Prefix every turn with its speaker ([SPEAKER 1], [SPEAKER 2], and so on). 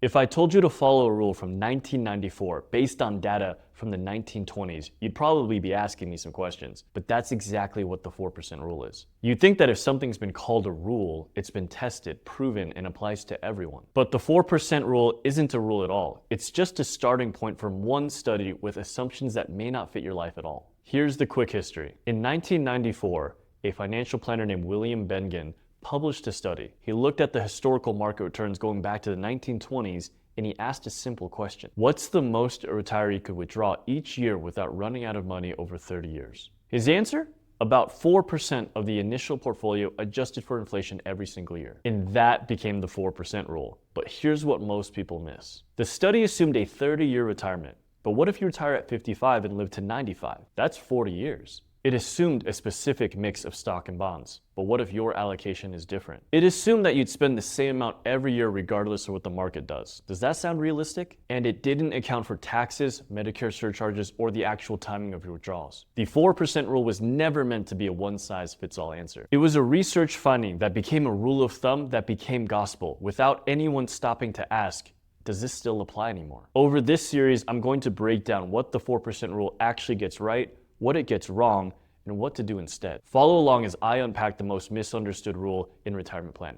[SPEAKER 1] If I told you to follow a rule from 1994 based on data from the 1920s, you'd probably be asking me some questions. But that's exactly what the 4% rule is. You'd think that if something's been called a rule, it's been tested, proven, and applies to everyone. But the 4% rule isn't a rule at all. It's just a starting point from one study with assumptions that may not fit your life at all. Here's the quick history. In 1994, a financial planner named William Bengen published a study. He looked at the historical market returns going back to the 1920s, and he asked a simple question. What's the most a retiree could withdraw each year without running out of money over 30 years? His answer? About 4% of the initial portfolio adjusted for inflation every single year. And that became the 4% rule. But here's what most people miss. The study assumed a 30-year retirement. But what if you retire at 55 and live to 95? That's 40 years. It assumed a specific mix of stock and bonds, but what if your allocation is different? It assumed that you'd spend the same amount every year regardless of what the market does. Does that sound realistic? And it didn't account for taxes, Medicare surcharges, or the actual timing of your withdrawals. The 4% rule was never meant to be a one-size-fits-all answer. It was a research finding that became a rule of thumb that became gospel without anyone stopping to ask, does this still apply anymore? Over this series, I'm going to break down what the 4% rule actually gets right, what it gets wrong, and what to do instead. Follow along as I unpack the most misunderstood rule in retirement planning.